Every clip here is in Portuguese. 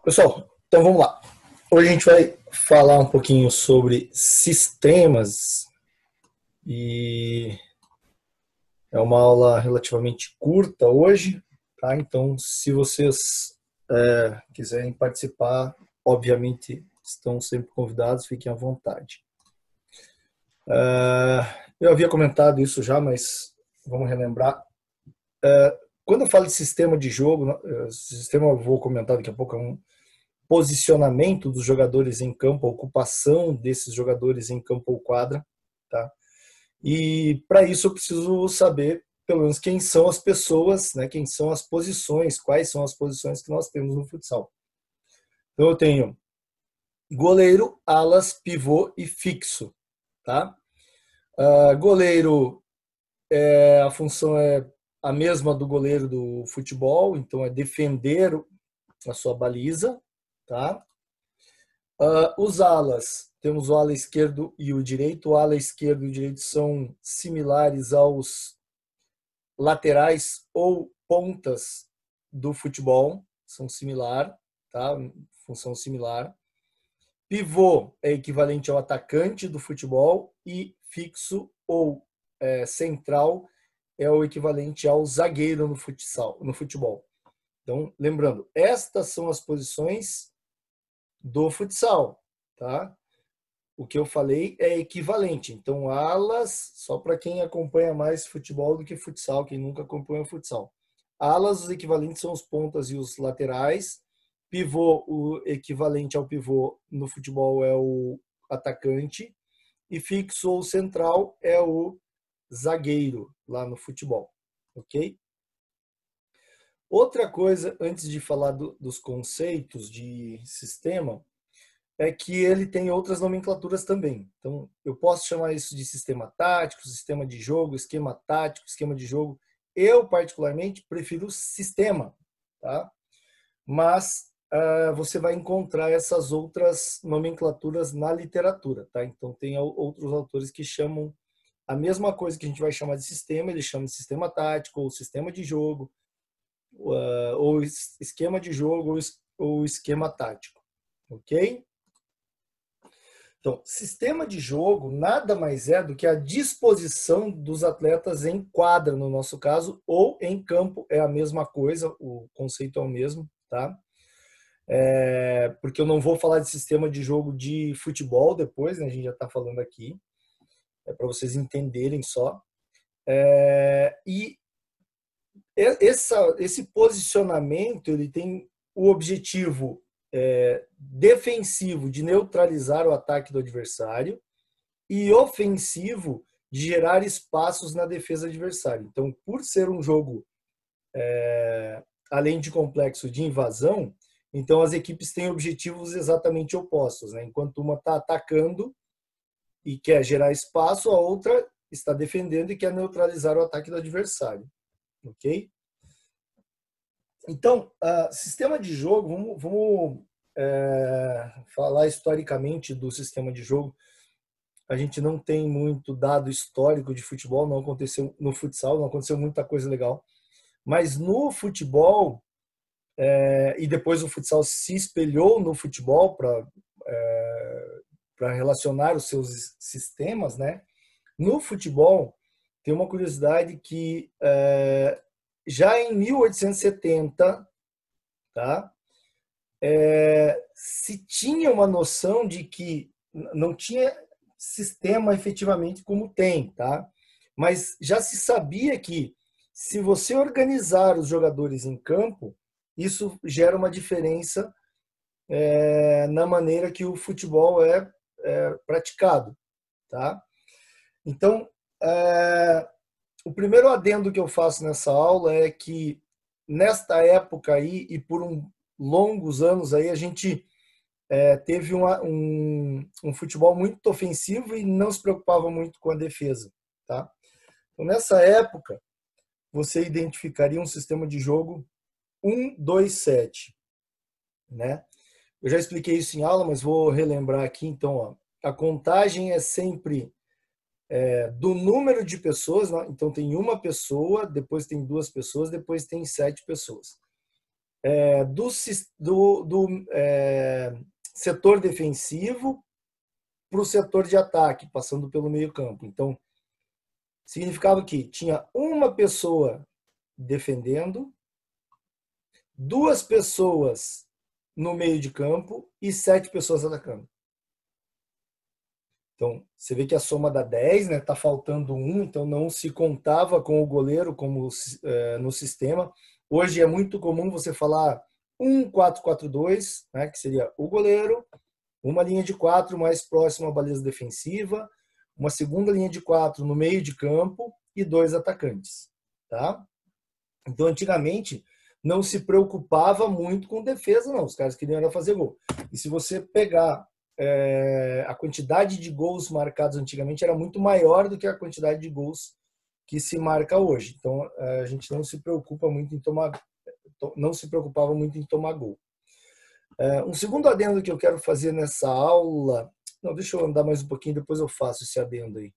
Pessoal, então vamos lá. Hoje a gente vai falar um pouquinho sobre sistemas e é uma aula relativamente curta hoje, tá? Então, se vocês quiserem participar, obviamente estão sempre convidados, fiquem à vontade. Eu havia comentado isso já, mas vamos relembrar. Quando eu falo de sistema de jogo, sistema eu vou comentar daqui a pouco, é um posicionamento dos jogadores em campo, a ocupação desses jogadores em campo ou quadra, tá? E para isso eu preciso saber, pelo menos, quem são as pessoas, né? Quem são as posições, quais são as posições que nós temos no futsal. Então eu tenho goleiro, alas, pivô e fixo, tá? Goleiro, a função é a mesma do goleiro do futebol, então é defender a sua baliza, tá? Os alas, temos o ala esquerdo e o direito. O ala esquerdo e o direito são similares aos laterais ou pontas do futebol, são similar, tá? Função similar. Pivô é equivalente ao atacante do futebol e fixo ou central é o equivalente ao zagueiro no futebol. Então, lembrando, estas são as posições do futsal, tá? O que eu falei é equivalente. Então, alas, só para quem acompanha mais futebol do que futsal, quem nunca acompanha futsal. Alas, os equivalentes são os pontas e os laterais. Pivô, o equivalente ao pivô no futebol é o atacante. E fixo ou central é o zagueiro lá no futebol. Ok? Outra coisa, antes de falar dos conceitos de sistema, é que ele tem outras nomenclaturas também. Então, eu posso chamar isso de sistema tático, sistema de jogo, esquema tático, esquema de jogo. Eu, particularmente, prefiro sistema, tá? Mas você vai encontrar essas outras nomenclaturas na literatura, tá? Então, tem outros autores que chamam a mesma coisa que a gente vai chamar de sistema, eles chamam de sistema tático, ou sistema de jogo, ou esquema de jogo, ou esquema tático, ok? Então, sistema de jogo nada mais é do que a disposição dos atletas em quadra, no nosso caso, ou em campo, é a mesma coisa, o conceito é o mesmo, tá? Porque eu não vou falar de sistema de jogo de futebol depois, né? A gente já está falando aqui, para vocês entenderem só. E esse posicionamento ele tem o objetivo defensivo de neutralizar o ataque do adversário e ofensivo de gerar espaços na defesa adversária. Então, por ser um jogo, além de complexo, de invasão, então as equipes têm objetivos exatamente opostos, né? Enquanto uma está atacando e quer gerar espaço, a outra está defendendo e quer neutralizar o ataque do adversário. Ok? Então, sistema de jogo, vamos falar historicamente do sistema de jogo. A gente não tem muito dado histórico de futebol, não aconteceu no futsal, não aconteceu muita coisa legal. Mas no futebol, e depois o futsal se espelhou no futebol para relacionar os seus sistemas, né? No futebol, tem uma curiosidade que já em 1870, tá? Se tinha uma noção de que não tinha sistema efetivamente como tem, tá? Mas já se sabia que se você organizar os jogadores em campo, isso gera uma diferença na maneira que o futebol é praticado, tá? Então, o primeiro adendo que eu faço nessa aula é que nesta época aí e por longos anos aí a gente teve um futebol muito ofensivo e não se preocupava muito com a defesa, tá? Então, nessa época, você identificaria um sistema de jogo 1-2-7, né? Eu já expliquei isso em aula, mas vou relembrar aqui. Então, ó, a contagem é sempre do número de pessoas, né? Então tem uma pessoa, depois tem duas pessoas, depois tem 7 pessoas. do setor defensivo para o setor de ataque, passando pelo meio-campo. Então, significava que tinha uma pessoa defendendo, 2 pessoas no meio de campo e 7 pessoas atacando. Então, você vê que a soma dá 10, né? Tá faltando um, então não se contava com o goleiro como no sistema. Hoje é muito comum você falar 1-4-4-2, né? Que seria o goleiro, uma linha de 4 mais próxima à baliza defensiva, uma segunda linha de 4 no meio de campo e 2 atacantes, tá? Então, antigamente, não se preocupava muito com defesa, não. Os caras queriam era fazer gol. E se você pegar a quantidade de gols marcados antigamente era muito maior do que a quantidade de gols que se marca hoje. Então, a gente não se preocupava muito em tomar gol. Um segundo adendo que eu quero fazer nessa aula... Não, deixa eu andar mais um pouquinho, depois eu faço esse adendo aí.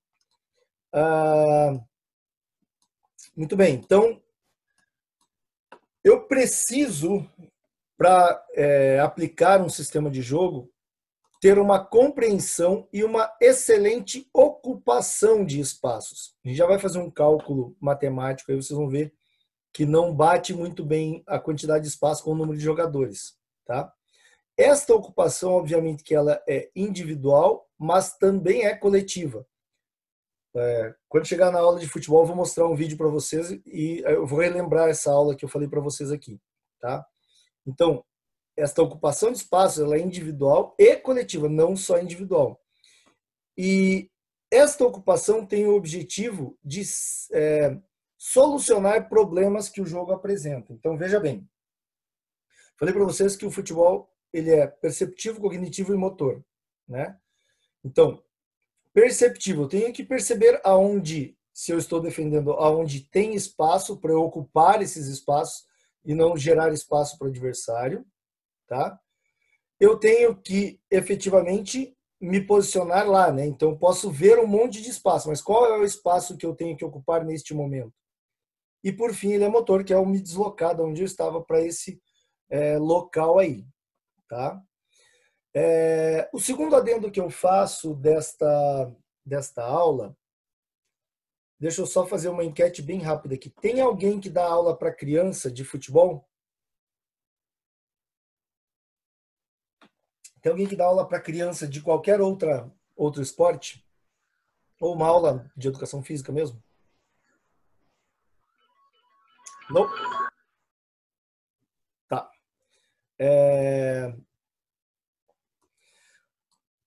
Muito bem, então, eu preciso, para aplicar um sistema de jogo, ter uma compreensão e uma excelente ocupação de espaços. A gente já vai fazer um cálculo matemático, aí vocês vão ver que não bate muito bem a quantidade de espaço com o número de jogadores, tá? Esta ocupação, obviamente, que ela é individual, mas também é coletiva. Quando chegar na aula de futebol, eu vou mostrar um vídeo para vocês e eu vou relembrar essa aula que eu falei para vocês aqui, tá? Então, esta ocupação de espaço ela é individual e coletiva, não só individual. E esta ocupação tem o objetivo de solucionar problemas que o jogo apresenta. Então, veja bem. Falei para vocês que o futebol ele é perceptivo, cognitivo e motor, né? Então, perceptivo, eu tenho que perceber aonde, se eu estou defendendo, aonde tem espaço para eu ocupar esses espaços e não gerar espaço para o adversário. Tá? Eu tenho que efetivamente me posicionar lá, né? Então, eu posso ver um monte de espaço, mas qual é o espaço que eu tenho que ocupar neste momento? E, por fim, ele é motor, que é o me deslocar de onde eu estava para esse local aí. Tá? O segundo adendo que eu faço desta aula, deixa eu só fazer uma enquete bem rápida aqui. Tem alguém que dá aula para criança de futebol? Tem alguém que dá aula para criança de qualquer outro esporte? Ou uma aula de educação física mesmo? Não? Tá.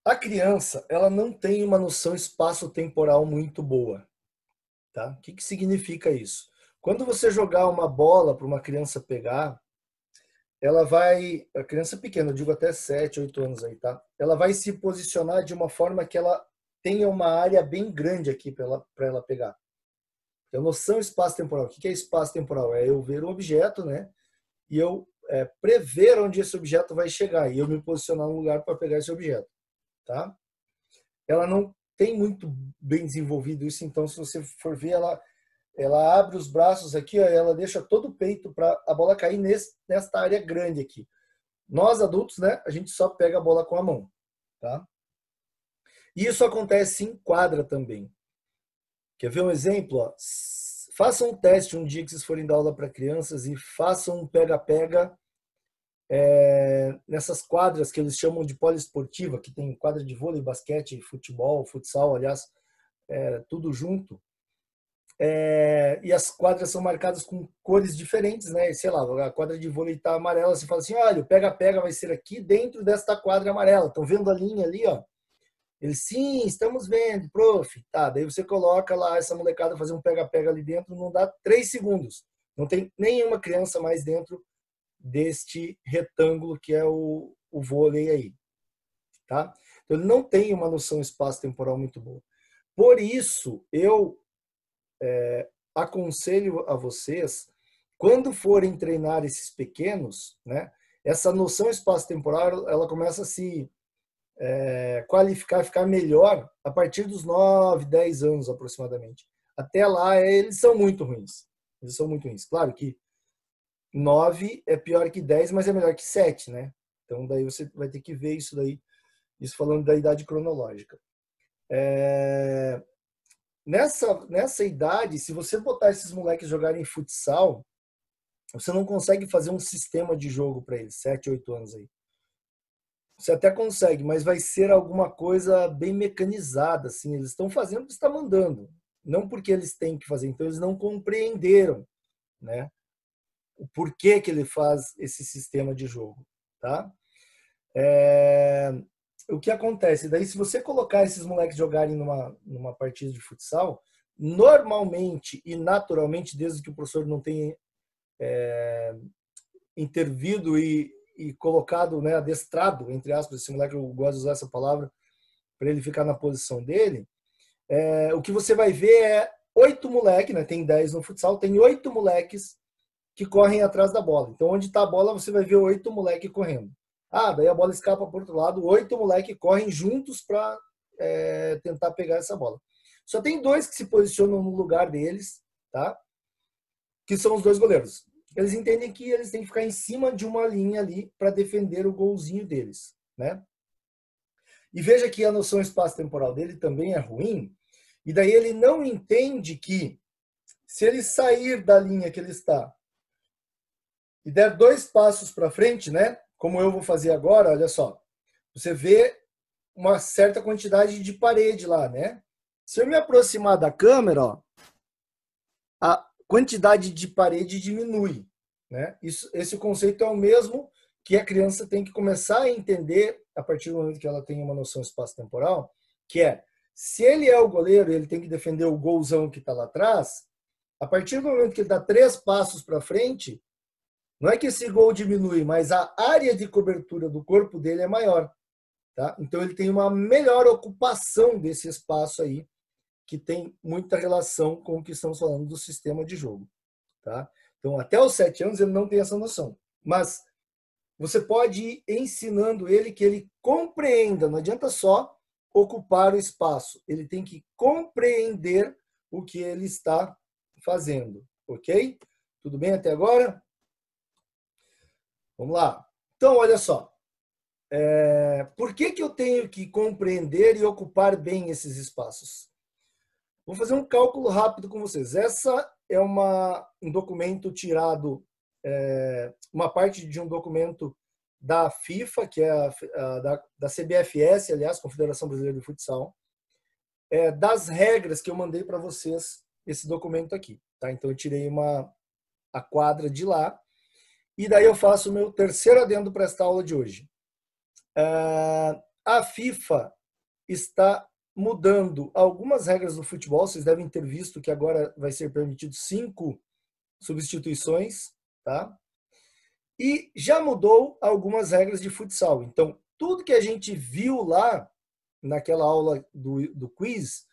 A criança, ela não tem uma noção espaço-temporal muito boa. Tá? O que significa isso? Quando você jogar uma bola para uma criança pegar, ela vai... A criança pequena, eu digo até 7, 8 anos aí, tá? Ela vai se posicionar de uma forma que ela tenha uma área bem grande aqui para ela pegar. Então, noção espaço-temporal. O que é espaço-temporal? É eu ver um objeto, né? E eu prever onde esse objeto vai chegar. E eu me posicionar no lugar para pegar esse objeto. Tá? Ela não tem muito bem desenvolvido isso. Então, se você for ver, ela abre os braços aqui, ó, ela deixa todo o peito para a bola cair nesta área grande aqui. Nós, adultos, né? A gente só pega a bola com a mão. Tá? E isso acontece em quadra também. Quer ver um exemplo? Ó? Façam um teste um dia que vocês forem dar aula para crianças e façam um pega-pega nessas quadras que eles chamam de poliesportiva, que tem quadra de vôlei, basquete, futebol, futsal, aliás, tudo junto. E as quadras são marcadas com cores diferentes, né? Sei lá, a quadra de vôlei está amarela, você fala assim, olha, o pega-pega vai ser aqui dentro desta quadra amarela. Estão vendo a linha ali, ó? Eles, sim, estamos vendo, prof. Tá, daí você coloca lá essa molecada fazer um pega-pega ali dentro, não dá 3 segundos. Não tem nenhuma criança mais dentro deste retângulo que é o vôlei aí. Tá? Então, ele não tem uma noção espaço-temporal muito boa. Por isso, eu aconselho a vocês, quando forem treinar esses pequenos, né, essa noção espaço-temporal ela começa a se qualificar, ficar melhor a partir dos 9, 10 anos aproximadamente. Até lá, eles são muito ruins. Eles são muito ruins. Claro que 9 é pior que 10, mas é melhor que 7, né? Então daí você vai ter que ver isso daí, isso falando da idade cronológica. Nessa idade, se você botar esses moleques jogarem futsal, você não consegue fazer um sistema de jogo para eles, 7, 8 anos aí. Você até consegue, mas vai ser alguma coisa bem mecanizada, assim. Eles estão fazendo o que está mandando, não porque eles têm que fazer. Então eles não compreenderam, né, o porquê que ele faz esse sistema de jogo, tá? O que acontece? Daí, se você colocar esses moleques jogarem numa partida de futsal, normalmente e naturalmente, desde que o professor não tenha intervido e colocado, né, adestrado, entre aspas, esse moleque, eu gosto de usar essa palavra, para ele ficar na posição dele, o que você vai ver é 8 moleques, né, tem 10 no futsal, tem 8 moleques que correm atrás da bola. Então, onde está a bola, você vai ver 8 moleques correndo. Daí a bola escapa para o outro lado, 8 moleques correm juntos para tentar pegar essa bola. Só tem 2 que se posicionam no lugar deles, tá? Que são os 2 goleiros. Eles entendem que eles têm que ficar em cima de uma linha ali para defender o golzinho deles, né? E veja que a noção espaço-temporal dele também é ruim, e daí ele não entende que se ele sair da linha que ele está e der 2 passos para frente, né? Como eu vou fazer agora, olha só. Você vê uma certa quantidade de parede lá, né? Se eu me aproximar da câmera, ó, a quantidade de parede diminui, né? Esse conceito é o mesmo que a criança tem que começar a entender a partir do momento que ela tem uma noção espaço-temporal, que é, se ele é o goleiro e ele tem que defender o golzão que está lá atrás, a partir do momento que ele dá 3 passos para frente, não é que esse gol diminui, mas a área de cobertura do corpo dele é maior, tá? Então ele tem uma melhor ocupação desse espaço aí, que tem muita relação com o que estamos falando do sistema de jogo, tá? Então, até os 7 anos ele não tem essa noção, mas você pode ir ensinando ele que ele compreenda, não adianta só ocupar o espaço, ele tem que compreender o que ele está fazendo, ok? Tudo bem até agora? Vamos lá. Então, olha só. Por que eu tenho que compreender e ocupar bem esses espaços? Vou fazer um cálculo rápido com vocês. Essa é um documento tirado, uma parte de um documento da FIFA, que é da CBFS, aliás, Confederação Brasileira de Futsal, das regras que eu mandei para vocês, esse documento aqui. Tá? Então, eu tirei a quadra de lá, e daí eu faço o meu terceiro adendo para esta aula de hoje. A FIFA está mudando algumas regras do futebol. Vocês devem ter visto que agora vai ser permitido 5 substituições, tá? E já mudou algumas regras de futsal. Então, tudo que a gente viu lá naquela aula do quiz,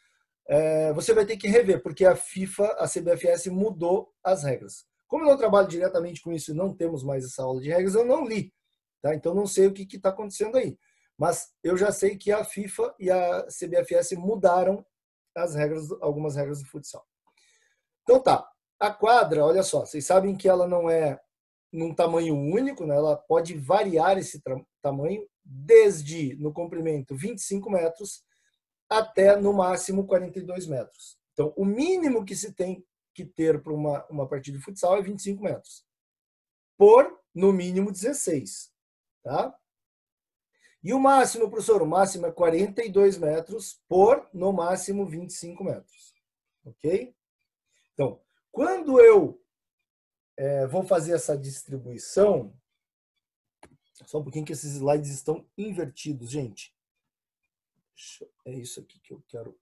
você vai ter que rever, porque a FIFA, a CBFS mudou as regras. Como eu não trabalho diretamente com isso e não temos mais essa aula de regras, eu não li, tá? Então não sei o que está acontecendo aí. Mas eu já sei que a FIFA e a CBFS mudaram as regras, algumas regras do futsal. Então tá, a quadra, olha só, vocês sabem que ela não é num tamanho único, né? Ela pode variar esse tamanho desde, no comprimento, 25 metros até, no máximo, 42 metros. Então, o mínimo que se tem que ter para uma partida de futsal é 25 metros. Por, no mínimo, 16. Tá? E o máximo, professor? O máximo é 42 metros por, no máximo, 25 metros. Ok? Então, quando eu vou fazer essa distribuição, só um pouquinho que esses slides estão invertidos, gente. É isso aqui que eu quero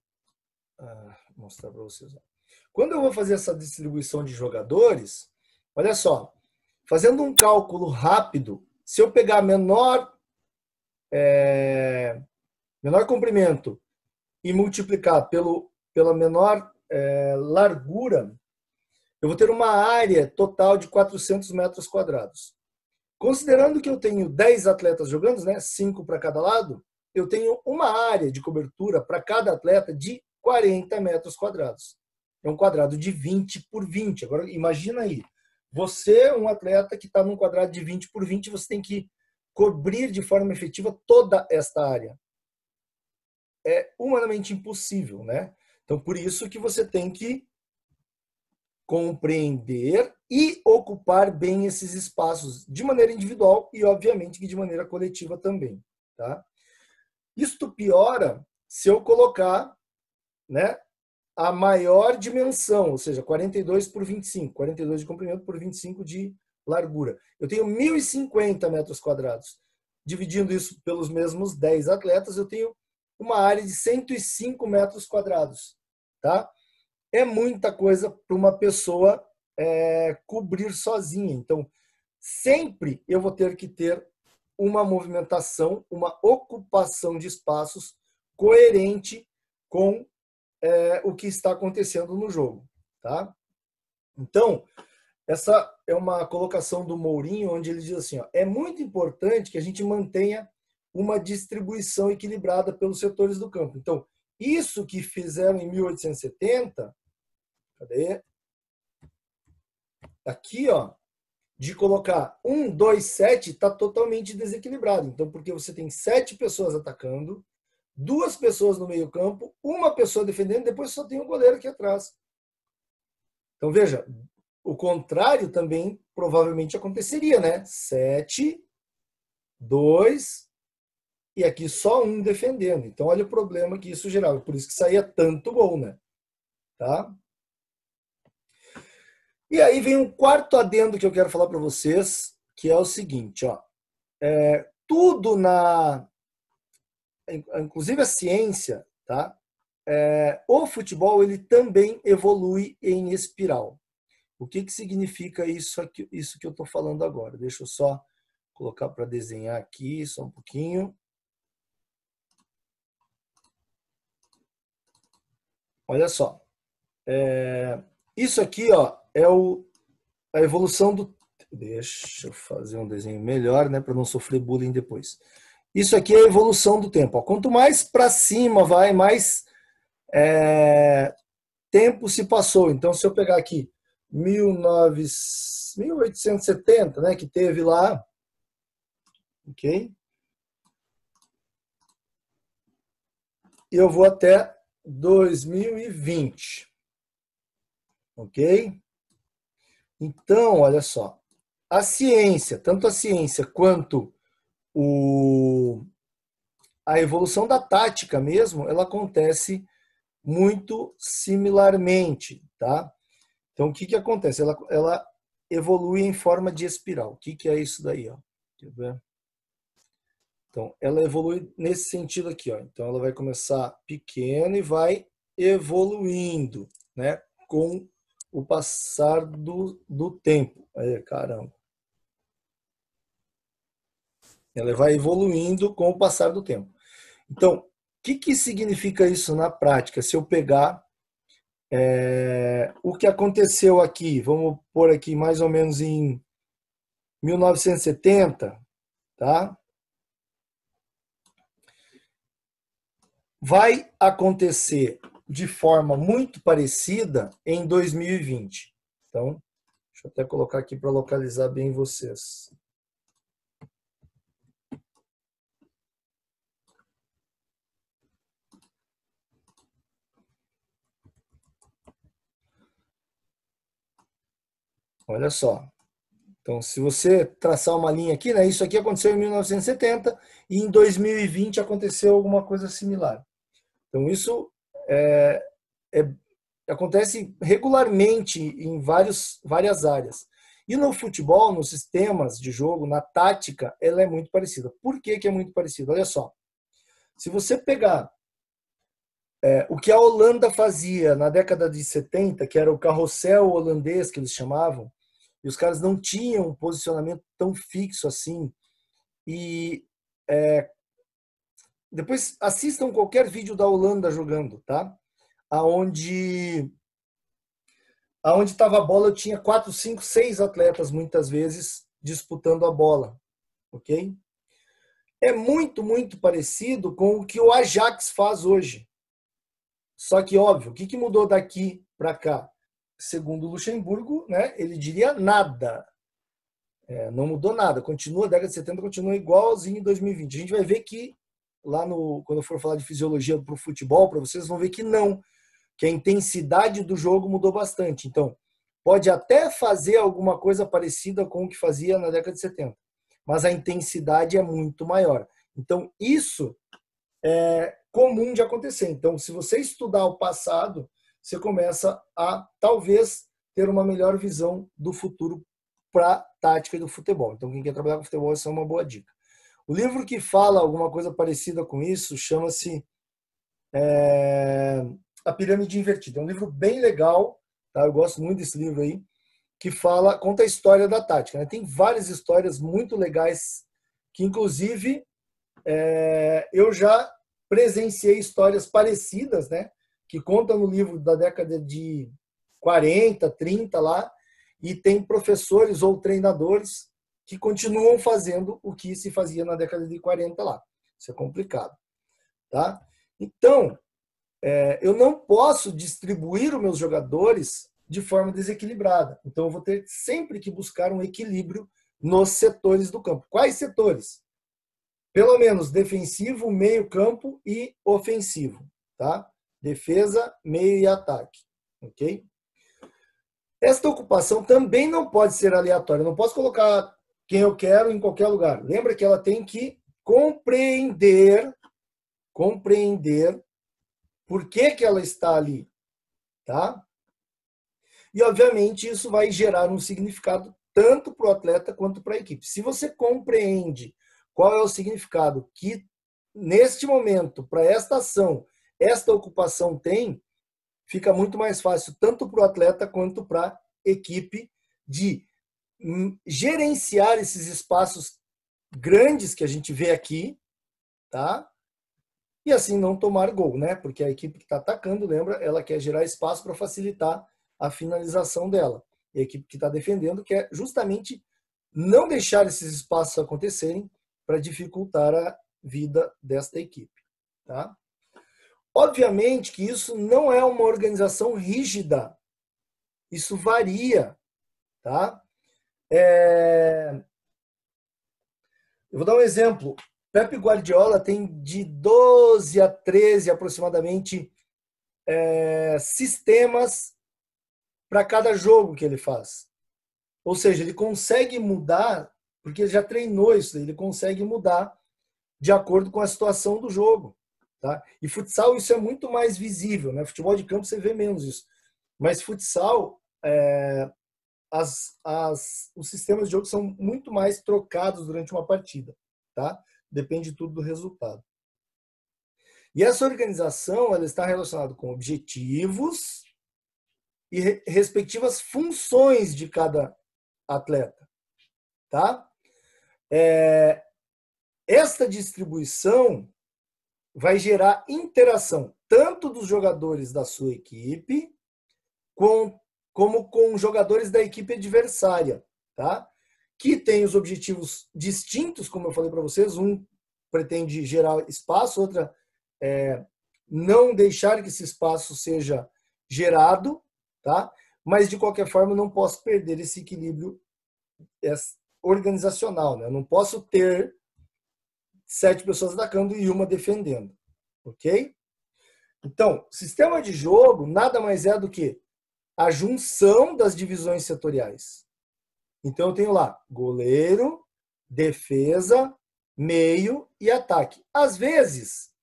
mostrar para vocês. Quando eu vou fazer essa distribuição de jogadores, olha só, fazendo um cálculo rápido, se eu pegar menor comprimento e multiplicar pela menor largura, eu vou ter uma área total de 400 metros quadrados. Considerando que eu tenho 10 atletas jogando, né, 5 para cada lado, eu tenho uma área de cobertura para cada atleta de 40 metros quadrados. É um quadrado de 20 por 20. Agora, imagina aí, você, um atleta que está num quadrado de 20 por 20, você tem que cobrir de forma efetiva toda esta área. É humanamente impossível, né? Então, por isso que você tem que compreender e ocupar bem esses espaços de maneira individual e, obviamente, que de maneira coletiva também, tá? Isto piora se eu colocar, né, a maior dimensão, ou seja, 42 por 25, 42 de comprimento por 25 de largura. Eu tenho 1.050 metros quadrados. Dividindo isso pelos mesmos 10 atletas, eu tenho uma área de 105 metros quadrados, tá? É muita coisa para uma pessoa cobrir sozinha. Então, sempre eu vou ter que ter uma movimentação, uma ocupação de espaços coerente com o que está acontecendo no jogo, tá? Então, essa é uma colocação do Mourinho, onde ele diz assim, ó, é muito importante que a gente mantenha uma distribuição equilibrada pelos setores do campo. Então, isso que fizeram em 1870, cadê? Aqui, ó, de colocar 1, 2, 7, está totalmente desequilibrado. Então, porque você tem 7 pessoas atacando, 2 pessoas no meio campo, uma pessoa defendendo, depois só tem um goleiro aqui atrás. Então, veja, o contrário também provavelmente aconteceria, né? 7, 2, e aqui só um defendendo. Então, olha o problema que isso gerava. Por isso que saía tanto gol, né? Tá? E aí vem um quarto adendo que eu quero falar para vocês, que é o seguinte, ó. Tudo inclusive a ciência, tá? O futebol ele também evolui em espiral. O que significa isso que eu estou falando agora? Deixa eu só colocar para desenhar aqui, só um pouquinho. Olha só. Isso aqui, ó, é a evolução do... Deixa eu fazer um desenho melhor, né, para não sofrer bullying depois. Isso aqui é a evolução do tempo. Ó. Quanto mais para cima vai, mais tempo se passou. Então, se eu pegar aqui 1870, né, que teve lá, ok? Eu vou até 2020, ok? Então, olha só, a ciência, tanto a ciência quanto a evolução da tática mesmo, ela acontece muito similarmente, tá? Então, o que acontece? Ela evolui em forma de espiral. O que é isso daí, ó? Quer ver? Então, ela evolui nesse sentido aqui, ó. Então, ela vai começar pequena e vai evoluindo, né? Com o passar do tempo. Aí, caramba. Ela vai evoluindo com o passar do tempo. Então, o que significa isso na prática? Se eu pegar o que aconteceu aqui, vamos pôr aqui mais ou menos em 1970, tá? Vai acontecer de forma muito parecida em 2020. Então, deixa eu até colocar aqui para localizar bem vocês. Olha só. Então, se você traçar uma linha aqui, né, isso aqui aconteceu em 1970 e em 2020 aconteceu alguma coisa similar. Então, isso acontece regularmente em várias áreas. E no futebol, nos sistemas de jogo, na tática, ela é muito parecida. Por que é muito parecida? Olha só. Se você pegar o que a Holanda fazia na década de 70, que era o carrossel holandês, que eles chamavam, e os caras não tinham um posicionamento tão fixo assim. E depois assistam qualquer vídeo da Holanda jogando, tá? Aonde estava a bola, eu tinha 4, 5, 6 atletas muitas vezes disputando a bola, ok? É muito, muito parecido com o que o Ajax faz hoje. Só que, óbvio, o que mudou daqui para cá? segundo Luxemburgo, né, ele diria nada. Não mudou nada. Continua, a década de 70 continua igualzinho em 2020. A gente vai ver que lá quando eu for falar de fisiologia para o futebol, para vocês vão ver que não, que a intensidade do jogo mudou bastante. Então, pode até fazer alguma coisa parecida com o que fazia na década de 70, mas a intensidade é muito maior. Então, isso é comum de acontecer. Então, se você estudar o passado, você começa a, talvez, ter uma melhor visão do futuro para a tática do futebol. Então, quem quer trabalhar com futebol, essa é uma boa dica. O livro que fala alguma coisa parecida com isso chama-se A Pirâmide Invertida. É um livro bem legal, tá? Eu gosto muito desse livro aí, que conta a história da tática, né? Tem várias histórias muito legais que, inclusive, eu já presenciei histórias parecidas, né? Que conta no livro da década de 40, 30 lá, e tem professores ou treinadores que continuam fazendo o que se fazia na década de 40 lá. Isso é complicado, tá? Então, eu não posso distribuir os meus jogadores de forma desequilibrada. Então, eu vou ter sempre que buscar um equilíbrio nos setores do campo. Quais setores? Pelo menos defensivo, meio campo e ofensivo, tá? Defesa, meio e ataque, ok? Esta ocupação também não pode ser aleatória. Eu não posso colocar quem eu quero em qualquer lugar. Lembra que ela tem que compreender por que ela está ali, tá? E, obviamente, isso vai gerar um significado tanto para o atleta quanto para a equipe. Se você compreende qual é o significado que, neste momento, para esta ação, esta ocupação tem, fica muito mais fácil tanto para o atleta quanto para a equipe de gerenciar esses espaços grandes que a gente vê aqui, tá? E assim não tomar gol, né? Porque a equipe que está atacando, lembra, ela quer gerar espaço para facilitar a finalização dela. E a equipe que está defendendo quer justamente não deixar esses espaços acontecerem para dificultar a vida desta equipe, tá? Obviamente que isso não é uma organização rígida. Isso varia, tá? Eu vou dar um exemplo. Pepe Guardiola tem de 12 a 13 aproximadamente sistemas para cada jogo que ele faz. Ou seja, ele consegue mudar, porque ele já treinou isso, ele consegue mudar de acordo com a situação do jogo. Tá? E futsal isso é muito mais visível, né? Futebol de campo você vê menos isso. Mas futsal, os sistemas de jogo são muito mais trocados durante uma partida. Tá? Depende tudo do resultado. E essa organização ela está relacionada com objetivos e respectivas funções de cada atleta. Tá? Esta distribuição vai gerar interação tanto dos jogadores da sua equipe como com jogadores da equipe adversária, tá? Que tem os objetivos distintos, como eu falei para vocês. Um pretende gerar espaço, outra não deixar que esse espaço seja gerado, tá? Mas, de qualquer forma, eu não posso perder esse equilíbrio organizacional, né? Eu não posso ter 7 pessoas atacando e uma defendendo, ok? Então, sistema de jogo nada mais é do que a junção das divisões setoriais. Então, eu tenho lá goleiro, defesa, meio e ataque. Às vezes,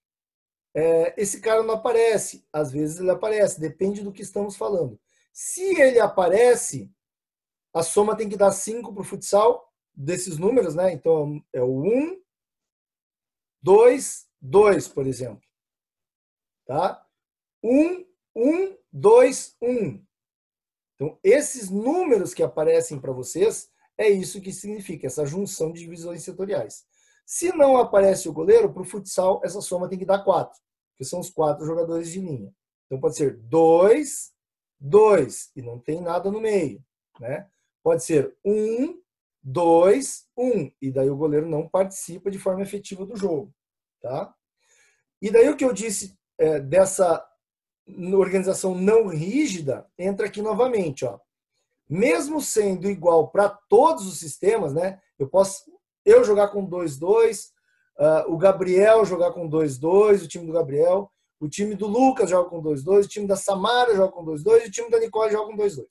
esse cara não aparece, às vezes ele aparece, depende do que estamos falando. Se ele aparece, a soma tem que dar 5 para o futsal, desses números, né? Então, é o 1, 2, 2, por exemplo. Tá? 1, 1, 2, 1. Então, esses números que aparecem para vocês, é isso que significa, essa junção de divisões setoriais. Se não aparece o goleiro, para o futsal, essa soma tem que dar 4, que são os 4 jogadores de linha. Então, pode ser 2, 2, e não tem nada no meio. Né? Pode ser 1, 2, 1, e daí o goleiro não participa de forma efetiva do jogo. Tá? E daí o que eu disse dessa organização não rígida entra aqui novamente, ó. Mesmo sendo igual para todos os sistemas, né? Eu posso jogar com 2-2, o Gabriel jogar com 2-2, o time do Gabriel, o time do Lucas joga com 2-2, o time da Samara joga com 2-2 e o time da Nicole joga com 2-2.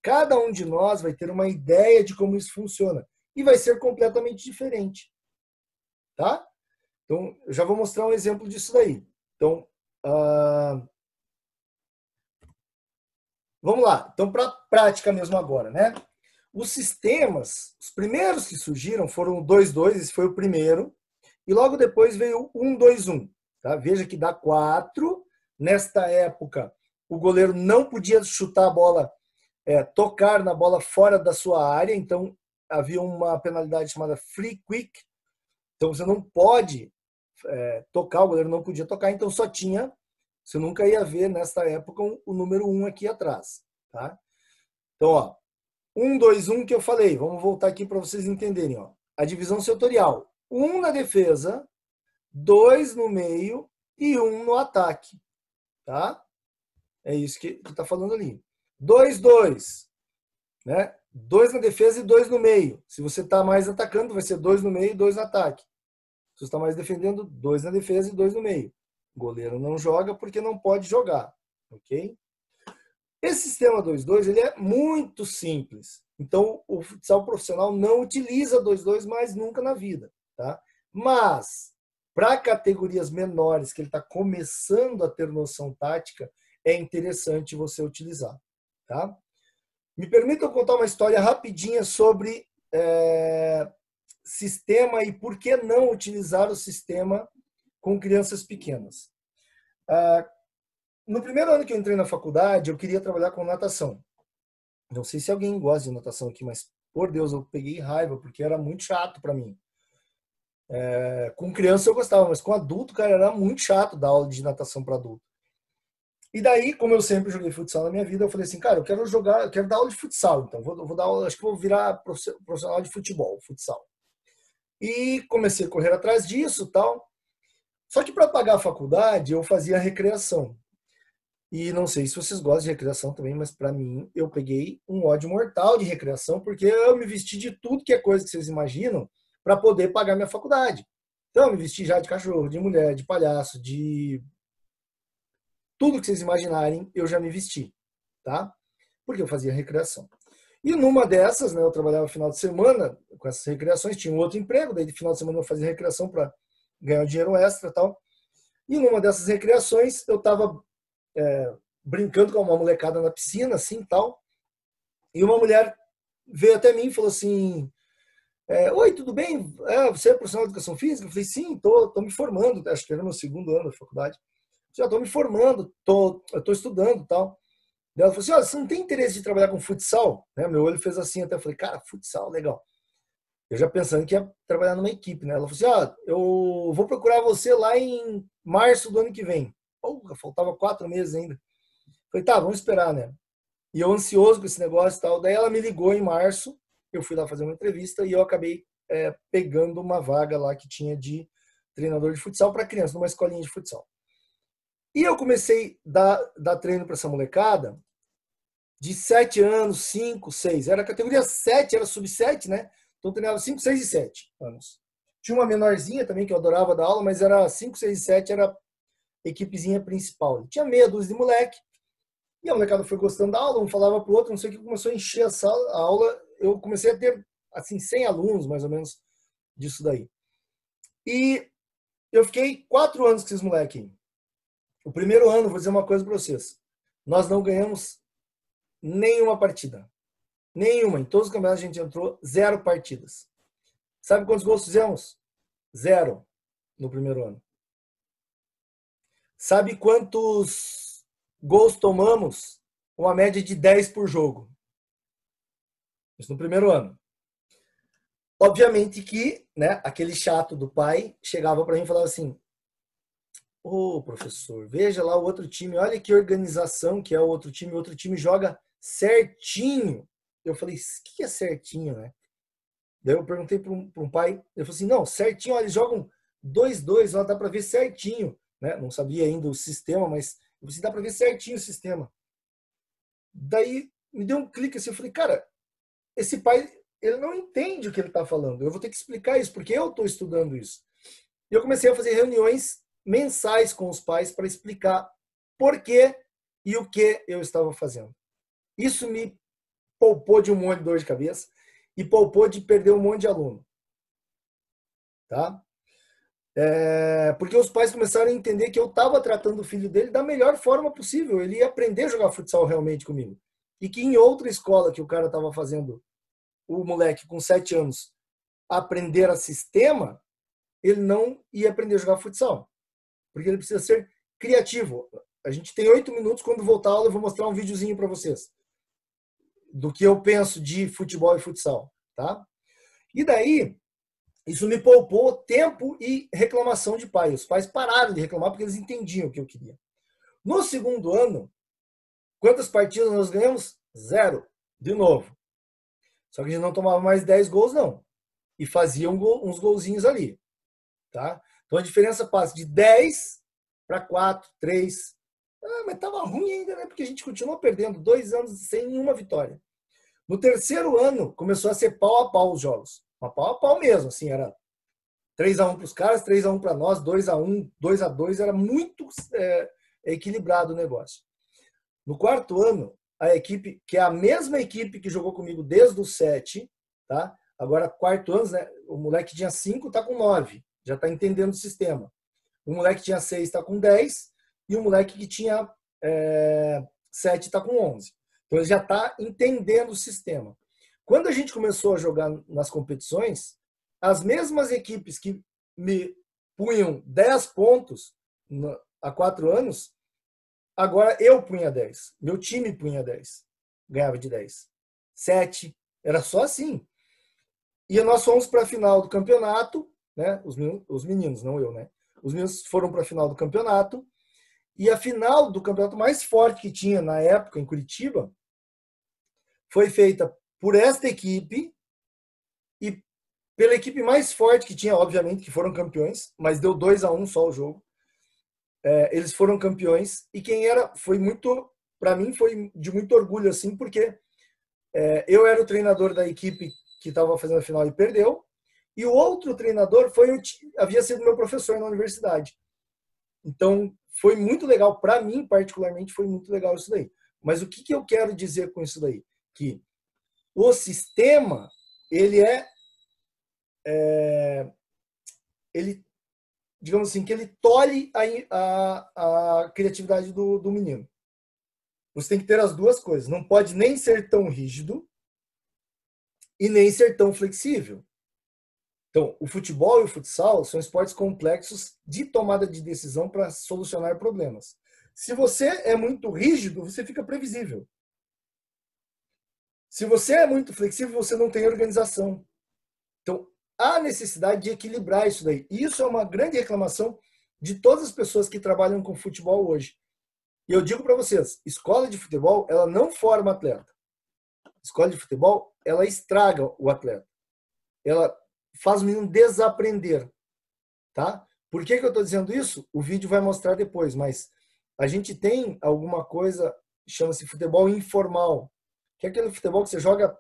Cada um de nós vai ter uma ideia de como isso funciona e vai ser completamente diferente, tá? Então, eu já vou mostrar um exemplo disso daí. Então, vamos lá. Então, para a prática mesmo agora, né? Os sistemas, os primeiros que surgiram foram o 2-2, esse foi o primeiro, e logo depois veio o 1-2-1. Tá? Veja que dá 4. Nesta época, o goleiro não podia chutar a bola, tocar na bola fora da sua área, então havia uma penalidade chamada free kick. Então você não pode tocar, o goleiro não podia tocar, então só tinha, você nunca ia ver nesta época o número 1 aqui atrás. Tá? Então, ó, 1-2-1 que eu falei, vamos voltar aqui para vocês entenderem. Ó. A divisão setorial, 1 na defesa, 2 no meio e 1 no ataque. Tá? É isso que está falando ali. 2-2. Né? 2 na defesa e 2 no meio. Se você está mais atacando, vai ser 2 no meio e 2 no ataque. Se você está mais defendendo, 2 na defesa e 2 no meio. O goleiro não joga porque não pode jogar. Ok? Esse sistema 2-2 ele é muito simples. Então, o futsal profissional não utiliza 2-2 mais nunca na vida. Tá? Mas, para categorias menores, que ele está começando a ter noção tática, é interessante você utilizar. Tá? Me permitam contar uma história rapidinha sobre sistema e por que não utilizar o sistema com crianças pequenas. No primeiro ano que eu entrei na faculdade, eu queria trabalhar com natação. Não sei se alguém gosta de natação aqui, mas, por Deus, eu peguei raiva, porque era muito chato para mim. Com criança eu gostava, mas com adulto, cara, era muito chato dar aula de natação para adulto. E daí, como eu sempre joguei futsal na minha vida, eu falei assim, cara, eu quero dar aula de futsal, então vou dar aula, acho que vou virar profissional de futebol, futsal. E comecei a correr atrás disso, tal. Só que para pagar a faculdade, eu fazia recreação. E não sei se vocês gostam de recreação também, mas para mim, eu peguei um ódio mortal de recreação, porque eu me vesti de tudo que é coisa que vocês imaginam para poder pagar minha faculdade. Então, eu me vesti já de cachorro, de mulher, de palhaço, de tudo que vocês imaginarem, eu já me vesti, tá? Porque eu fazia recreação. E numa dessas, né, eu trabalhava final de semana com essas recreações, tinha um outro emprego, daí de final de semana eu fazia recreação para ganhar um dinheiro extra e tal. E numa dessas recreações, eu estava brincando com uma molecada na piscina, assim, tal, e uma mulher veio até mim e falou assim, oi, tudo bem? Você é profissional de educação física? Eu falei, sim, tô me formando, acho que era no segundo ano da faculdade. Já estou me formando, eu estou estudando e tal. Daí ela falou assim, você não tem interesse de trabalhar com futsal? Né? Meu olho fez assim, até eu falei, cara, futsal, legal. Eu já pensando que ia trabalhar numa equipe, né? Ela falou assim, eu vou procurar você lá em março do ano que vem. Porra, faltava 4 meses ainda. Eu falei, tá, vamos esperar, né? E eu ansioso com esse negócio e tal. Daí ela me ligou em março, eu fui lá fazer uma entrevista e eu acabei pegando uma vaga lá que tinha de treinador de futsal para criança, numa escolinha de futsal. E eu comecei a dar treino para essa molecada de 7 anos, 5, 6. Era a categoria 7, era sub-7, né? Então eu treinava 5, 6 e 7 anos. Tinha uma menorzinha também que eu adorava dar aula, mas era 5, 6 e 7, era a equipezinha principal. Tinha meia dúzia de moleque. E a molecada foi gostando da aula, um falava pro outro, não sei o que, começou a encher a aula. Eu comecei a ter, assim, 100 alunos, mais ou menos, disso daí. E eu fiquei 4 anos com esses moleques. O primeiro ano, vou dizer uma coisa para vocês. Nós não ganhamos nenhuma partida. Nenhuma. Em todos os campeonatos a gente entrou 0 partidas. Sabe quantos gols fizemos? 0 no primeiro ano. Sabe quantos gols tomamos? Uma média de 10 por jogo. Isso no primeiro ano. Obviamente que, né, aquele chato do pai chegava para mim e falava assim, professor, veja lá o outro time, olha que organização que é o outro time joga certinho. Eu falei, o que é certinho, né? Daí eu perguntei para um pai, ele falou assim, não, certinho, ó, eles jogam 2-2, ó, dá para ver certinho, né? Não sabia ainda o sistema, mas Você dá para ver certinho o sistema. Daí me deu um clique assim, eu falei, cara, esse pai, ele não entende o que ele está falando. Eu vou ter que explicar isso, porque eu estou estudando isso. E eu comecei a fazer reuniões mensais com os pais para explicar por que e o que eu estava fazendo. Isso me poupou de um monte de dor de cabeça e poupou de perder um monte de aluno. Tá? Porque os pais começaram a entender que eu estava tratando o filho dele da melhor forma possível. Ele ia aprender a jogar futsal realmente comigo. E que em outra escola que o cara estava fazendo, o moleque com 7 anos, aprender a sistema, ele não ia aprender a jogar futsal. Porque ele precisa ser criativo. A gente tem 8 minutos, quando voltar a aula eu vou mostrar um videozinho para vocês do que eu penso de futebol e futsal. Tá? E daí, isso me poupou tempo e reclamação de pai. Os pais pararam de reclamar porque eles entendiam o que eu queria. No segundo ano, quantas partidas nós ganhamos? 0. De novo. Só que a gente não tomava mais 10 gols, não. E fazia uns golzinhos ali. Tá? Então a diferença passa de 10 para 4, 3. Mas estava ruim ainda, né? Porque a gente continuou perdendo 2 anos sem nenhuma vitória. No terceiro ano, começou a ser pau a pau os jogos. Uma pau a pau mesmo, assim, era 3-1 para os caras, 3-1 para nós, 2-1, 2-2, era muito equilibrado o negócio. No quarto ano, a equipe, que é a mesma equipe que jogou comigo desde os 7, tá? Agora, quarto ano, né? O moleque tinha 5, está com 9, já está entendendo o sistema. O moleque tinha 6, está com 10, e o moleque que tinha 7 está com 11. Então, ele já está entendendo o sistema. Quando a gente começou a jogar nas competições, as mesmas equipes que me punham 10 pontos há 4 anos, agora eu punha 10. Meu time punha 10. Ganhava de 10. 7. Era só assim. E nós fomos para a final do campeonato, né? Os meninos, não eu, né? Os meninos foram para a final do campeonato. E a final do campeonato mais forte que tinha na época em Curitiba foi feita por esta equipe e pela equipe mais forte que tinha, obviamente, que foram campeões, mas deu 2-1 só o jogo. Eles foram campeões e quem era, foi muito, para mim foi de muito orgulho, assim, porque eu era o treinador da equipe que estava fazendo a final e perdeu, e o outro treinador havia sido meu professor na universidade. Então, foi muito legal, para mim, particularmente, foi muito legal isso daí. Mas o que eu quero dizer com isso daí? Que o sistema, ele digamos assim, que ele tolhe a criatividade do menino. Você tem que ter as duas coisas. Não pode nem ser tão rígido e nem ser tão flexível. Então, o futebol e o futsal são esportes complexos de tomada de decisão para solucionar problemas. Se você é muito rígido, você fica previsível. Se você é muito flexível, você não tem organização. Então, há necessidade de equilibrar isso daí. E isso é uma grande reclamação de todas as pessoas que trabalham com futebol hoje. E eu digo para vocês, escola de futebol, ela não forma atleta. Escola de futebol, ela estraga o atleta. Ela faz o menino desaprender. Tá? Por que eu estou dizendo isso? O vídeo vai mostrar depois, mas a gente tem alguma coisa, chama-se futebol informal, que é aquele futebol que você joga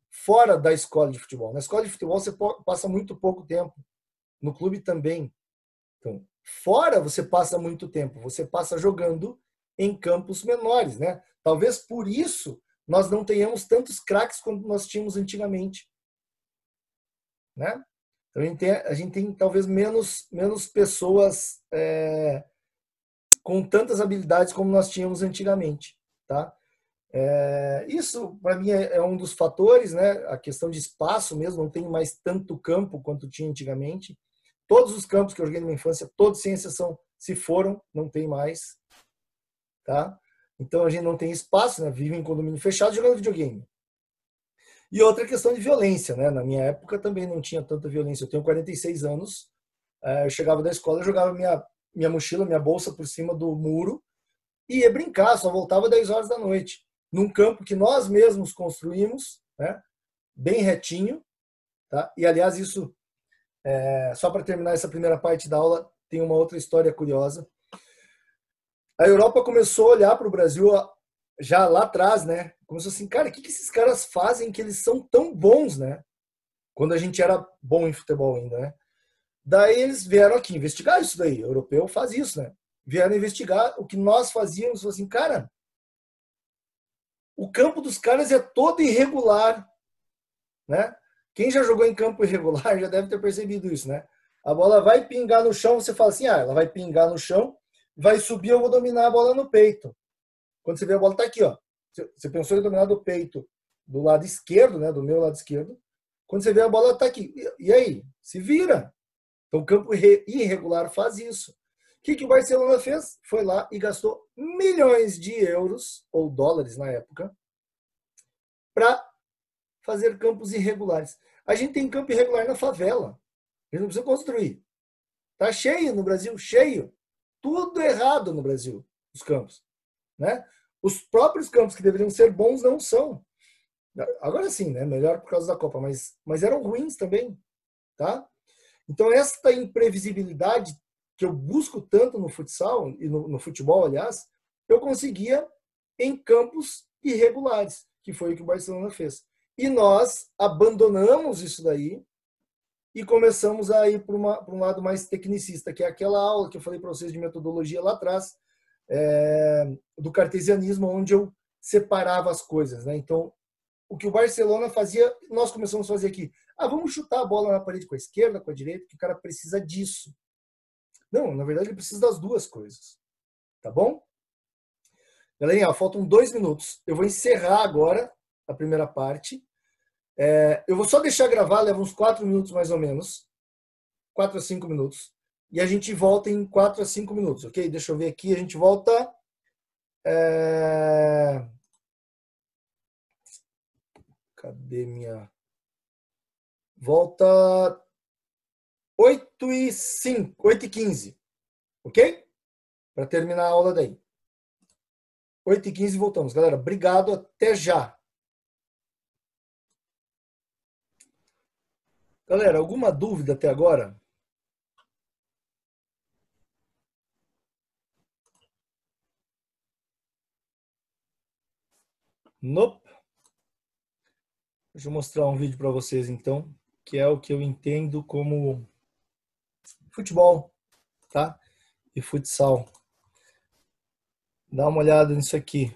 fora da escola de futebol. Na escola de futebol você passa muito pouco tempo. No clube também. Então, fora você passa muito tempo. Você passa jogando em campos menores, né? Talvez por isso nós não tenhamos tantos craques quanto nós tínhamos antigamente, né? Então, a gente tem talvez menos pessoas com tantas habilidades como nós tínhamos antigamente, tá? Isso, para mim, é um dos fatores, né? A questão de espaço mesmo, não tem mais tanto campo quanto tinha antigamente. Todos os campos que eu joguei na minha infância, todos sem exceção, se foram, não tem mais. Tá? Então a gente não tem espaço, né? Vive em condomínio fechado jogando videogame. E outra questão de violência, né? Na minha época também não tinha tanta violência. Eu tenho 46 anos, eu chegava da escola, eu jogava minha mochila, minha bolsa por cima do muro e ia brincar, só voltava 10 horas da noite. Num campo que nós mesmos construímos, né? Bem retinho. Tá? E, aliás, isso, só para terminar essa primeira parte da aula, tem uma outra história curiosa. A Europa começou a olhar para o Brasil já lá atrás, né? Começou assim, cara, o que esses caras fazem que eles são tão bons, né? Quando a gente era bom em futebol ainda, né? Daí eles vieram aqui investigar isso daí. O europeu faz isso, né? Vieram investigar o que nós fazíamos. Assim, cara, o campo dos caras é todo irregular, né? Quem já jogou em campo irregular já deve ter percebido isso, né? A bola vai pingar no chão, você fala assim, ela vai pingar no chão, vai subir, eu vou dominar a bola no peito. Quando você vê a bola tá aqui, ó. Você pensou em dominar do peito do lado esquerdo, né? Do meu lado esquerdo. Quando você vê a bola tá aqui. E aí? Se vira. Então o campo irregular faz isso. O que o Barcelona fez? Foi lá e gastou milhões de euros, ou dólares na época, para fazer campos irregulares. A gente tem campo irregular na favela. A gente não precisa construir. Tá cheio no Brasil, cheio. Tudo errado no Brasil, os campos. Né? Os próprios campos que deveriam ser bons não são. Agora sim, né? Melhor por causa da Copa, mas eram ruins também. Tá? Então, esta imprevisibilidade que eu busco tanto no futsal, e no futebol, aliás, eu conseguia em campos irregulares, que foi o que o Barcelona fez. E nós abandonamos isso daí e começamos a ir para um lado mais tecnicista, que é aquela aula que eu falei para vocês de metodologia lá atrás, do cartesianismo, onde eu separava as coisas. Né? Então, o que o Barcelona fazia, nós começamos a fazer aqui. Vamos chutar a bola na parede com a esquerda, com a direita, que o cara precisa disso. Não, na verdade ele precisa das duas coisas. Tá bom? Galerinha, faltam 2 minutos. Eu vou encerrar agora a primeira parte. Eu vou só deixar gravar, leva uns 4 minutos mais ou menos. 4 a 5 minutos. E a gente volta em 4 a 5 minutos, ok? Deixa eu ver aqui, a gente volta... Cadê minha... Volta 8h15, ok? Para terminar a aula daí. 8h15 voltamos. Galera, obrigado, até já. Galera, alguma dúvida até agora? Nope. Deixa eu mostrar um vídeo para vocês, então, que é o que eu entendo como futebol, tá? E futsal. Dá uma olhada nisso aqui.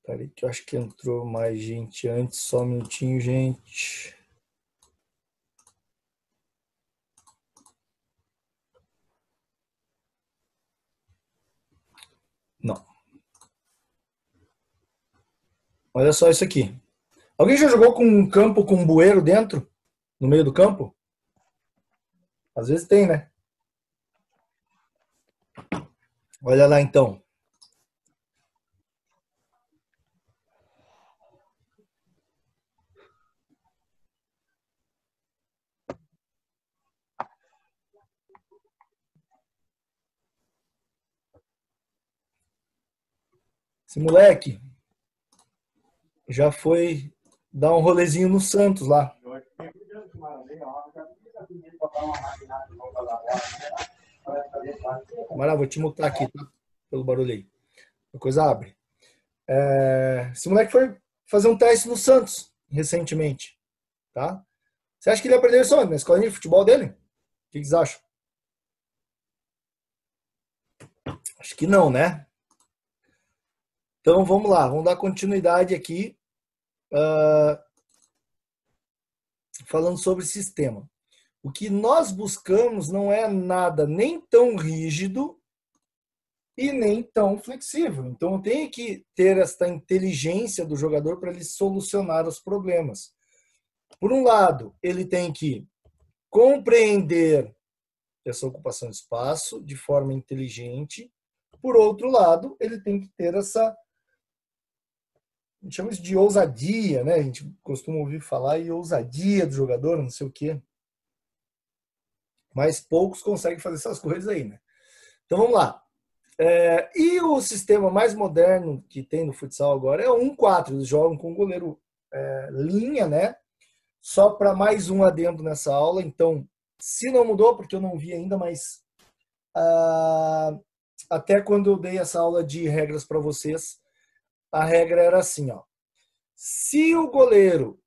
Peraí que eu acho que entrou mais gente antes. Só um minutinho, gente. Não. Olha só isso aqui. Alguém já jogou com um campo com um bueiro dentro? No meio do campo? Às vezes tem, né? Olha lá, então. Esse moleque já foi dar um rolezinho no Santos lá. Mara, vou te mutar aqui, tá? Pelo barulho aí. A coisa abre. Esse moleque foi fazer um teste no Santos recentemente, tá? Você acha que ele aprendeu isso onde? Na escolinha de futebol dele? O que vocês acham? Acho que não, né? Então vamos lá, vamos dar continuidade aqui falando sobre sistema. O que nós buscamos não é nada nem tão rígido e nem tão flexível. Então eu tenho que ter esta inteligência do jogador para ele solucionar os problemas. Por um lado, ele tem que compreender essa ocupação de espaço de forma inteligente. Por outro lado, ele tem que ter essa, a gente chama isso de ousadia, né? A gente costuma ouvir falar em ousadia do jogador, não sei o quê. Mas poucos conseguem fazer essas coisas aí, né? Então vamos lá. E o sistema mais moderno que tem no futsal agora é o 1-4. Eles jogam com o goleiro linha, né? Só para mais um adendo nessa aula. Então, se não mudou, porque eu não vi ainda, mas até quando eu dei essa aula de regras para vocês, a regra era assim, ó. Se o goleiro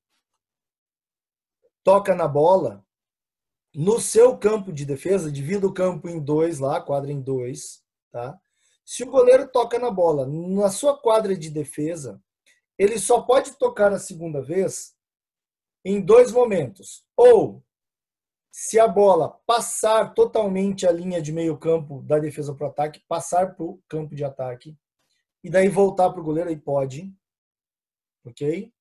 toca na bola, no seu campo de defesa, divida o campo em dois lá, quadra em dois, tá? Se o goleiro toca na bola na sua quadra de defesa, ele só pode tocar a segunda vez em dois momentos. Ou se a bola passar totalmente a linha de meio campo da defesa para o ataque, passar para o campo de ataque, e daí voltar para o goleiro, aí pode, ok?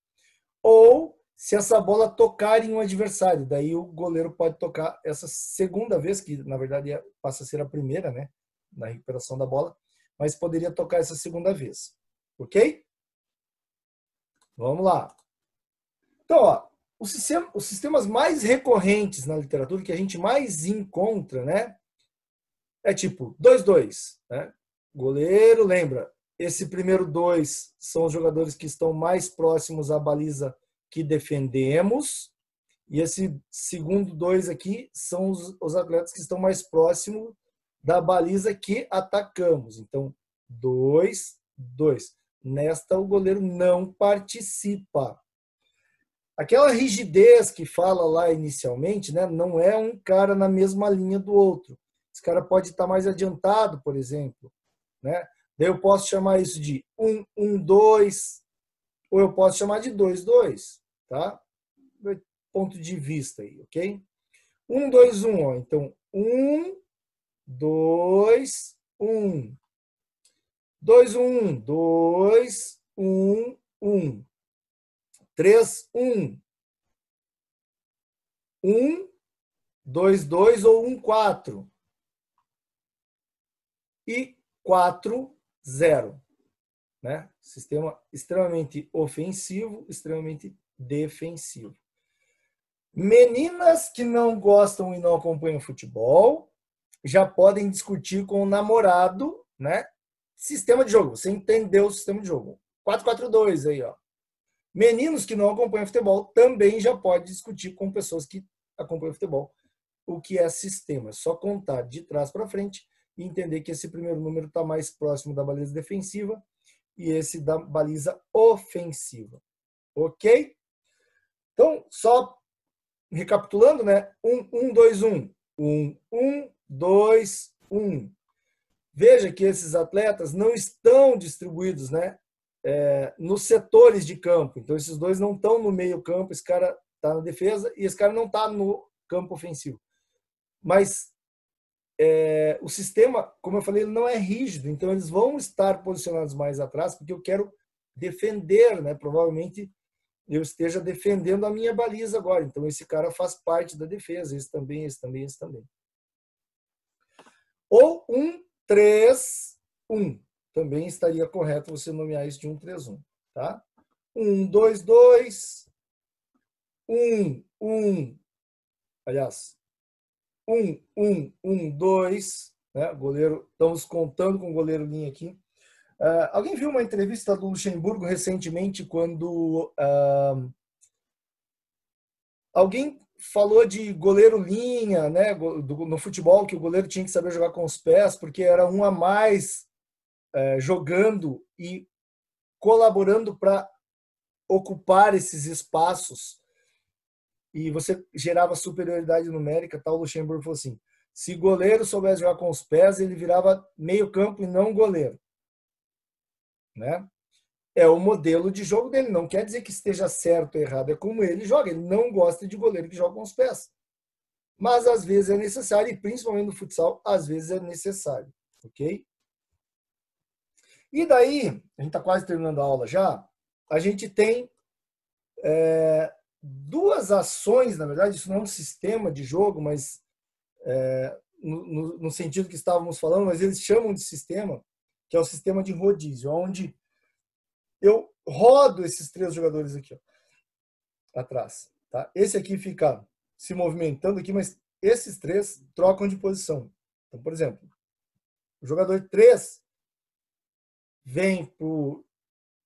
Ou se essa bola tocar em um adversário, daí o goleiro pode tocar essa segunda vez, que na verdade passa a ser a primeira, né, na recuperação da bola, mas poderia tocar essa segunda vez, ok? Vamos lá. Então, ó, os sistemas mais recorrentes na literatura, que a gente mais encontra, né, é tipo 2-2, né? Goleiro, lembra, esse primeiro 2 são os jogadores que estão mais próximos à baliza que defendemos, e esse segundo 2 aqui são os atletas que estão mais próximos da baliza que atacamos. Então, 2-2. Nesta, o goleiro não participa. Aquela rigidez que fala lá inicialmente, né, não é um cara na mesma linha do outro. Esse cara pode estar mais adiantado, por exemplo, né? Daí eu posso chamar isso de 1-1-2, ou eu posso chamar de 2-2, tá? Ponto de vista aí, ok? 1-2-1, ó. Então, 1-2-1. 2-1, 2-1-1. 3-1. 1-2-2 ou 1-4. E 4-0. Né? Sistema extremamente ofensivo, extremamente defensivo. Meninas que não gostam e não acompanham futebol já podem discutir com o namorado, né? Sistema de jogo. Você entendeu o sistema de jogo. 4-4-2 aí, ó. Meninos que não acompanham futebol também já podem discutir com pessoas que acompanham futebol o que é sistema. É só contar de trás para frente e entender que esse primeiro número está mais próximo da baliza defensiva e esse da baliza ofensiva. Ok? Então, só recapitulando, né? 1-1-2-1. 1-1-2-1. Veja que esses atletas não estão distribuídos, né, nos setores de campo. Então, esses dois não estão no meio campo, esse cara está na defesa e esse cara não está no campo ofensivo. Mas o sistema, como eu falei, ele não é rígido, então eles vão estar posicionados mais atrás, porque eu quero defender, né? Provavelmente eu esteja defendendo a minha baliza agora. Então, esse cara faz parte da defesa, esse também, esse também, esse também. Ou 1-3-1. Também estaria correto você nomear isso de 1-3-1. Tá? 1-2-2. 1-1. Aliás, 1-1-1-2. Né? Goleiro, estamos contando com o goleiro linha aqui. Alguém viu uma entrevista do Luxemburgo recentemente quando alguém falou de goleiro linha, né, no futebol, que o goleiro tinha que saber jogar com os pés, porque era um a mais jogando e colaborando para ocupar esses espaços e você gerava superioridade numérica. Tal. O Luxemburgo falou assim: se goleiro soubesse jogar com os pés, ele virava meio campo e não goleiro. Né? É o modelo de jogo dele. Não quer dizer que esteja certo ou errado, é como ele joga. Ele não gosta de goleiro que joga com os pés. Mas às vezes é necessário, e principalmente no futsal, às vezes é necessário. Ok? E daí, a gente está quase terminando a aula já, a gente tem duas ações, na verdade, isso não é um sistema de jogo, mas no sentido que estávamos falando, mas eles chamam de sistema, que é o sistema de rodízio, onde eu rodo esses três jogadores aqui, ó, atrás. Tá? Esse aqui fica se movimentando aqui, mas esses três trocam de posição. Então, por exemplo, o jogador 3 vem para o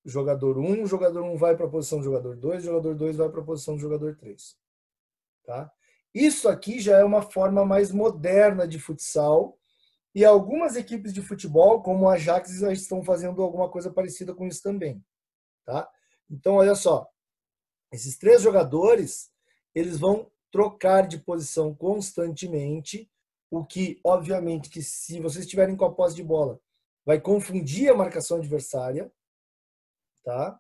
jogador 1, o jogador 1 vai para a posição do jogador 2, o jogador 2 vai para a posição do jogador 3. Tá? Isso aqui já é uma forma mais moderna de futsal E algumas equipes de futebol, como o Ajax, já estão fazendo alguma coisa parecida com isso também. Tá? Então, olha só. Esses 3 jogadores, eles vão trocar de posição constantemente, o que, obviamente, que se vocês estiverem com a posse de bola, vai confundir a marcação adversária, tá?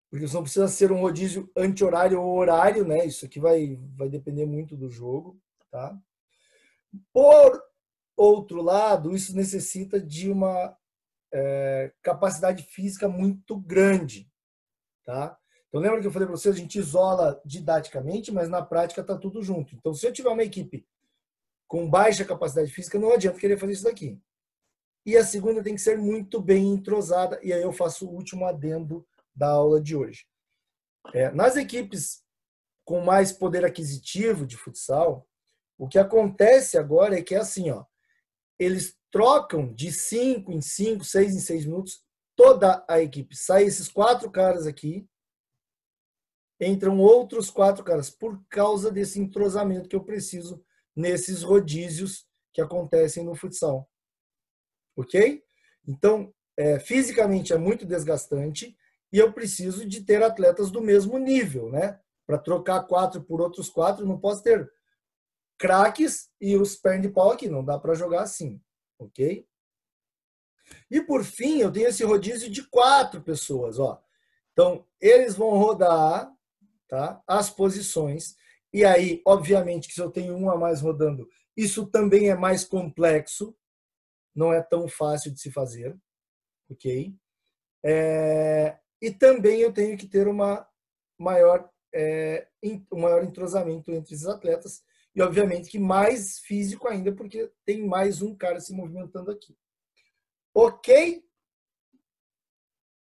Porque você não precisa ser um rodízio anti-horário ou horário, né? Isso aqui vai depender muito do jogo, tá? Por outro lado, isso necessita de uma capacidade física muito grande, tá? Então lembra que eu falei para vocês, a gente isola didaticamente, mas na prática está tudo junto. Então se eu tiver uma equipe com baixa capacidade física, não adianta querer fazer isso daqui. E a segunda tem que ser muito bem entrosada, e aí eu faço o último adendo da aula de hoje. Nas equipes com mais poder aquisitivo de futsal, o que acontece agora é que é assim, ó, eles trocam de 5 em 5, 6 em 6 minutos, toda a equipe. Sai esses 4 caras aqui, entram outros 4 caras, por causa desse entrosamento que eu preciso nesses rodízios que acontecem no futsal. Ok? Então, fisicamente é muito desgastante e eu preciso de ter atletas do mesmo nível, né? Para trocar 4 por outros 4, não posso ter craques e os pernas de pau aqui, não dá para jogar assim, ok? E por fim, eu tenho esse rodízio de 4 pessoas, ó. Então, eles vão rodar, tá? As posições. E aí, obviamente, que se eu tenho um a mais rodando, isso também é mais complexo, não é tão fácil de se fazer, ok? E também eu tenho que ter um maior entrosamento entre esses atletas e, obviamente, que mais físico ainda, porque tem mais um cara se movimentando aqui. Ok?